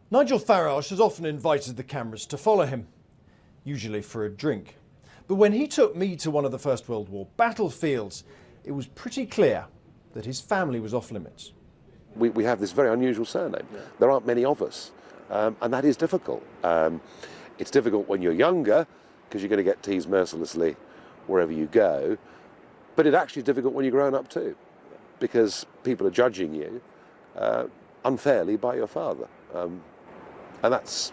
Nigel Farage has often invited the cameras to follow him, usually for a drink. But when he took me to one of the First World War battlefields, it was pretty clear that his family was off limits. We have this very unusual surname. Yeah. There aren't many of us, and that is difficult. It's difficult when you're younger, because you're going to get teased mercilessly wherever you go, but it actually is difficult when you're grown up too, because people are judging you unfairly by your father. And that's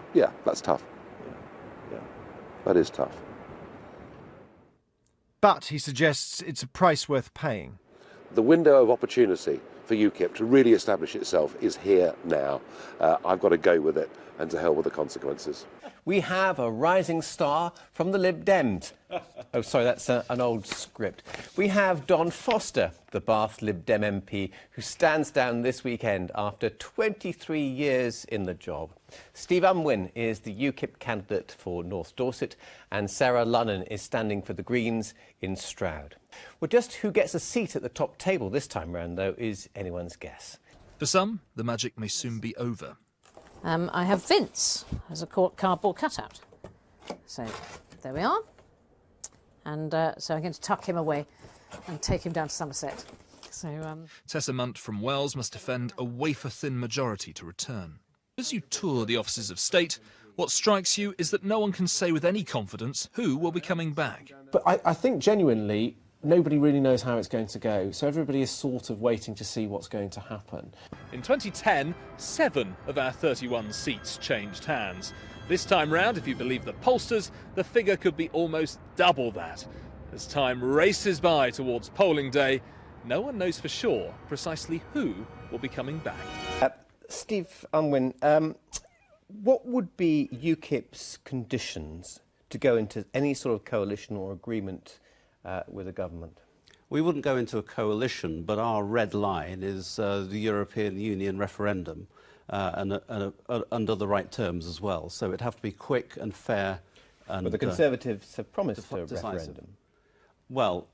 tough. Yeah. That is tough. But he suggests it's a price worth paying. The window of opportunity for UKIP to really establish itself is here now. I've got to go with it, and to hell with the consequences. We have a rising star from the Lib Dems. Oh, sorry, that's an old script. We have Don Foster, the Bath Lib Dem MP, who stands down this weekend after 23 years in the job. Steve Unwin is the UKIP candidate for North Dorset, and Sarah Lunnan is standing for the Greens in Stroud. Well, just who gets a seat at the top table this time round, though, is anyone's guess. For some, the magic may soon be over. I have Vince as a cardboard cutout. So there we are. And so I'm going to tuck him away and take him down to Somerset. So Tessa Munt from Wells must defend a wafer-thin majority to return. As you tour the offices of state, what strikes you is that no one can say with any confidence who will be coming back. But I think genuinely nobody really knows how it's going to go, so everybody is sort of waiting to see what's going to happen. In 2010, 7 of our 31 seats changed hands. This time round, if you believe the pollsters, the figure could be almost double that. As time races by towards polling day, no one knows for sure precisely who will be coming back. Steve Unwin, what would be UKIP's conditions to go into any sort of coalition or agreement with the government? We wouldn't go into a coalition, but our red line is the European Union referendum, and under the right terms as well. So it'd have to be quick and fair. And but the Conservatives have promised a decisive referendum. Well,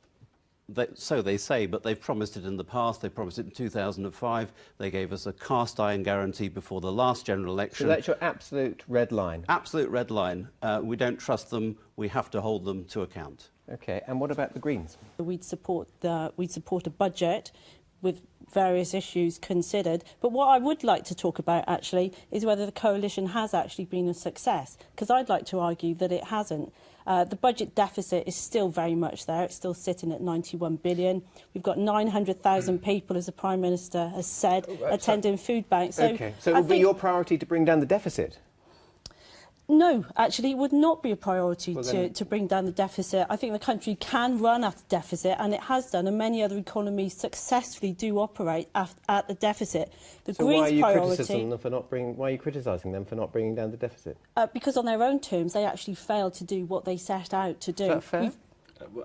so they say, but they've promised it in the past. They promised it in 2005. They gave us a cast-iron guarantee before the last general election. So that's your absolute red line? Absolute red line. We don't trust them. We have to hold them to account. OK, and what about the Greens? We'd support a budget with various issues considered. But what I would like to talk about, actually, is whether the coalition has actually been a success, because I'd like to argue that it hasn't. The budget deficit is still very much there. It's still sitting at 91 billion. We've got 900,000 people, as the Prime Minister has said, attending food banks. So, OK, so it would be your priority to bring down the deficit? No, actually, it would not be a priority to bring down the deficit. I think the country can run at a deficit, and it has done, and many other economies successfully do operate at the deficit. The so Greens' why are you priority, criticising them for not bringing down the deficit? Because on their own terms, they actually failed to do what they set out to do. Is that fair?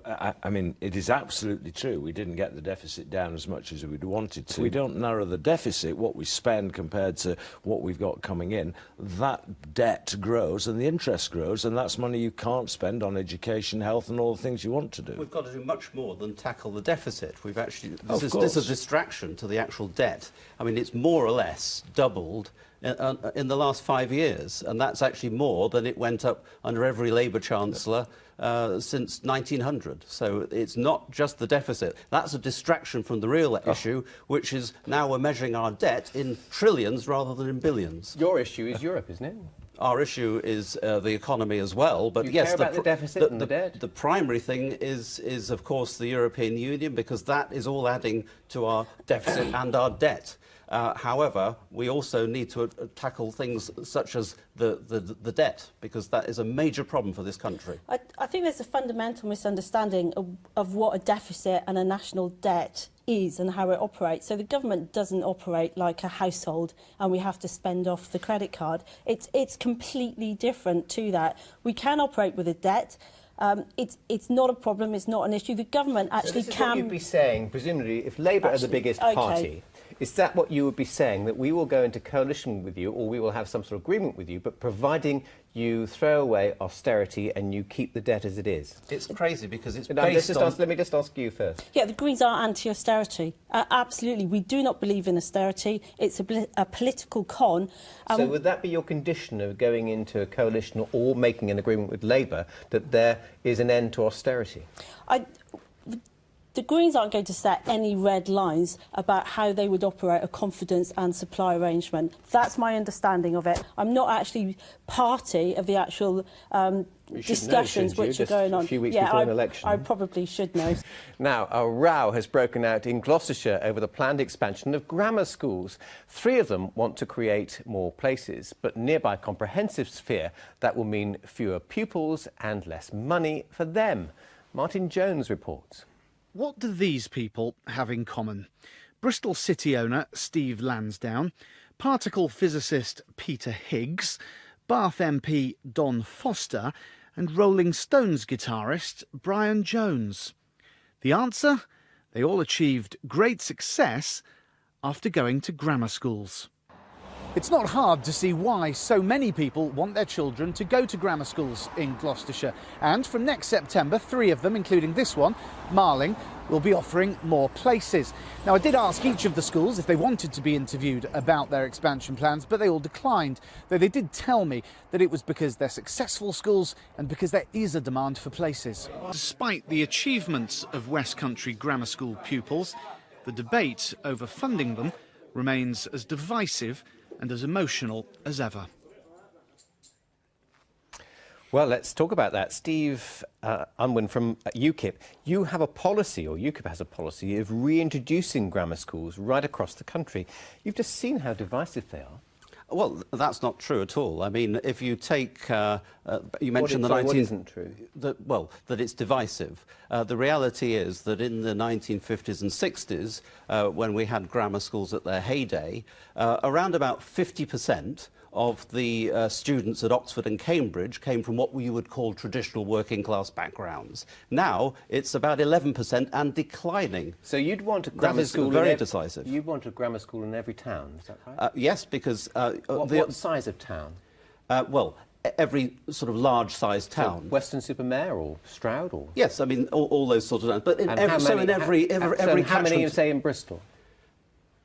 I mean, it is absolutely true. We didn't get the deficit down as much as we'd wanted to. We don't narrow the deficit, what we spend compared to what we've got coming in. That debt grows and the interest grows, and that's money you can't spend on education, health and all the things you want to do. We've got to do much more than tackle the deficit. We've actually... This is a distraction to the actual debt. I mean, it's more or less doubled in the last 5 years, and that's actually more than it went up under every Labour Chancellor since 1900. So it's not just the deficit. That's a distraction from the real issue, which is now we're measuring our debt in trillions rather than in billions. Your issue is Europe, isn't it? Our issue is the economy as well. But you yes, care about the deficit and the debt? The primary thing is, of course, the European Union, because that is all adding to our deficit and our debt. However, we also need to tackle things such as the debt, because that is a major problem for this country. I think there's a fundamental misunderstanding of what a deficit and a national debt is and how it operates. So the government doesn't operate like a household and we have to spend off the credit card. It's completely different to that. We can operate with a debt. It's not a problem, it's not an issue. The government actually so this is what you'd be saying, presumably, if Labour are the biggest party, Is that what you would be saying, that we will go into coalition with you, or we will have some sort of agreement with you, but providing you throw away austerity and you keep the debt as it is? It's crazy because it's Let me just ask you first. Yeah, the Greens are anti-austerity. Absolutely. We do not believe in austerity. It's a political con. So would that be your condition of going into a coalition or making an agreement with Labour, that there is an end to austerity? The Greens aren't going to set any red lines about how they would operate a confidence and supply arrangement. That's my understanding of it. I'm not actually party of the actual discussions which are going on. A few weeks before an election. I probably should know. Now, a row has broken out in Gloucestershire over the planned expansion of grammar schools. 3 of them want to create more places, but nearby comprehensives fear that will mean fewer pupils and less money for them. Martin Jones reports. What do these people have in common? Bristol City owner Steve Lansdowne, particle physicist Peter Higgs, Bath MP Don Foster and Rolling Stones guitarist Brian Jones. The answer? They all achieved great success after going to grammar schools. It's not hard to see why so many people want their children to go to grammar schools in Gloucestershire. And from next September, 3 of them, including this one, Marling, will be offering more places. Now, I did ask each of the schools if they wanted to be interviewed about their expansion plans, but they all declined, though they did tell me that it was because they're successful schools and because there is a demand for places. Despite the achievements of West Country grammar school pupils, the debate over funding them remains as divisive and as emotional as ever. Well, let's talk about that. Steve Unwin from UKIP, you have a policy, or UKIP has a policy, of reintroducing grammar schools right across the country. You've just seen how divisive they are. Well, that's not true at all. I mean, if you take... you mentioned the 19... What isn't true? That it's divisive. The reality is that in the 1950s and 60s, when we had grammar schools at their heyday, around about 50% of the students at Oxford and Cambridge came from what we would call traditional working class backgrounds. Now it's about 11% and declining. So you'd want a grammar school very decisive. You'd want a grammar school in every town, is that right? Yes, because what size of town? Well, every sort of large-sized town. So Weston-super-Mare or Stroud or? Yes, I mean all those sort of towns. But in every how many you say in Bristol?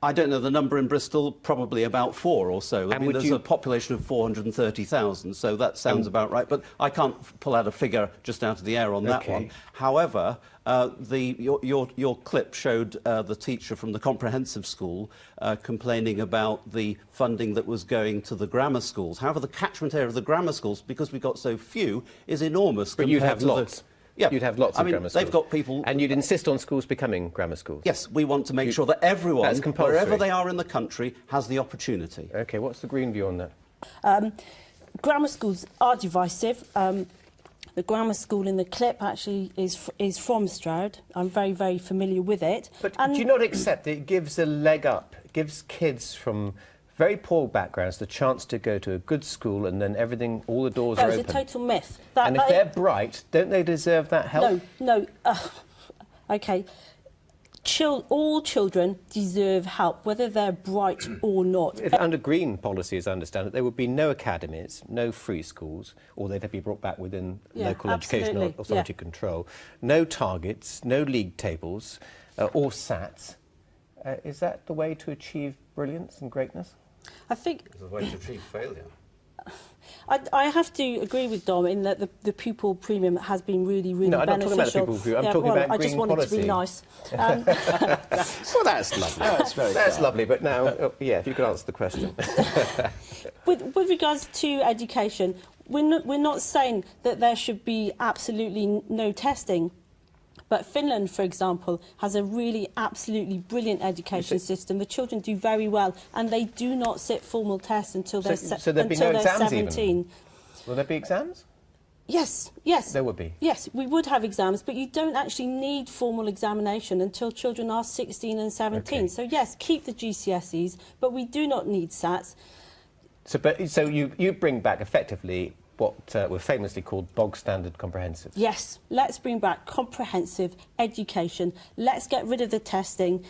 I don't know the number in Bristol, probably about 4 or so. I mean, there's a population of 430,000, so that sounds about right. But I can't pull out a figure just out of the air on that one. However, your clip showed the teacher from the comprehensive school complaining about the funding that was going to the grammar schools. However, the catchment area of the grammar schools, because we've got so few, is enormous. But you'd have lots. Yeah. You'd have lots of grammar schools. They've got people... And you'd insist on schools becoming grammar schools? Yes, we want to make sure that everyone, wherever they are in the country, has the opportunity. OK, what's the Green view on that? Grammar schools are divisive. The grammar school in the clip actually is from Stroud. I'm very, very familiar with it. But do you not accept that it gives a leg up? It gives kids from very poor backgrounds the chance to go to a good school and then everything, all the doors are open. That's a total myth. And if they're bright, don't they deserve that help? No. OK. All children deserve help, whether they're bright or not. Under Green policy, as I understand it, there would be no academies, no free schools, or they'd be brought back within local educational authority control. No targets, no league tables, or SATs. Is that the way to achieve brilliance and greatness? I think... It's a way to achieve failure. I have to agree with Dom in that the pupil premium has been really, really beneficial. No, I'm not talking about the pupil premium. I'm talking about Green policy. I just wanted to be nice. Well, that's lovely. That's lovely, but now, if you could answer the question. With regards to education, we're not saying that there should be absolutely no testing. But Finland, for example, has a really absolutely brilliant education system. The children do very well, and they do not sit formal tests until they're 17. Will there be exams? Yes. There would be? Yes, we would have exams, but you don't actually need formal examination until children are 16 and 17. Okay. So, yes, keep the GCSEs, but we do not need SATs. So you bring back, effectively, what were famously called bog standard comprehensive. Yes, let's bring back comprehensive education. Let's get rid of the testing.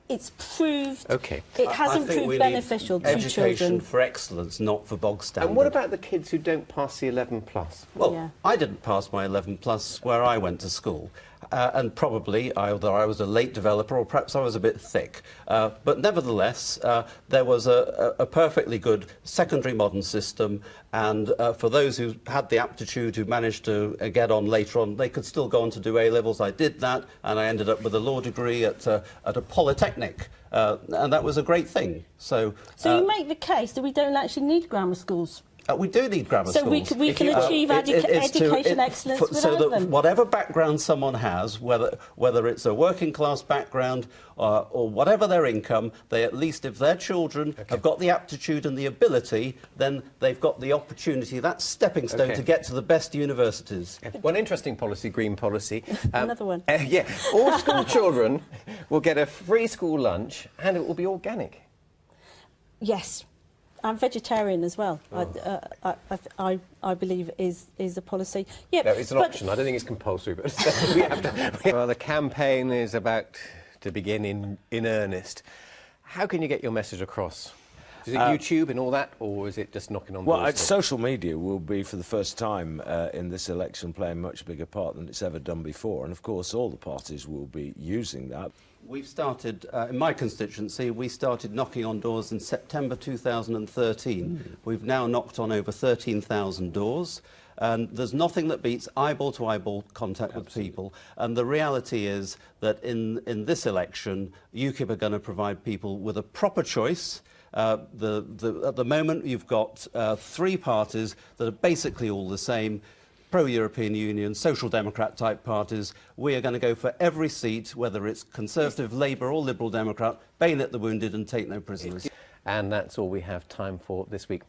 it's proved. Okay. It hasn't I think proved we beneficial need to education children. for excellence, not for bog standard. And what about the kids who don't pass the 11 plus? Well, Yeah. I didn't pass my 11 plus where I went to school. And probably either I was a late developer or perhaps I was a bit thick. But nevertheless, there was a perfectly good secondary modern system, and for those who had the aptitude, who managed to get on later on, they could still go on to do A-levels. I did that, and I ended up with a law degree at a polytechnic, and that was a great thing. So You make the case that we don't actually need grammar schools. we do need grammar So schools. we can achieve education excellence without so that them. whatever background someone has, whether it's a working class background or whatever their income, they at least, if their children have got the aptitude and the ability, then they've got the opportunity, that stepping stone to get to the best universities. One interesting policy, green policy. Another one. Yeah, all school children will get a free school lunch and it will be organic. Yes. I'm vegetarian as well. Oh. I believe is a policy. Yeah, No, it's an option. I don't think it's compulsory, but we have to. Well, the campaign is about to begin in earnest. How can you get your message across? Is it YouTube and all that, or is it just knocking on doors? Well, social media will be, for the first time in this election, playing a much bigger part than it's ever done before. And, of course, all the parties will be using that. We've started, in my constituency, we started knocking on doors in September 2013. We've now knocked on over 13,000 doors. And there's nothing that beats eyeball-to-eyeball contact with people. And the reality is that in this election, UKIP are going to provide people with a proper choice. At the moment, you've got three parties that are basically all the same. Pro-European Union, Social Democrat type parties. We are going to go for every seat, whether it's Conservative, Labour or Liberal Democrat, bayonet the wounded and take no prisoners. And that's all we have time for this week.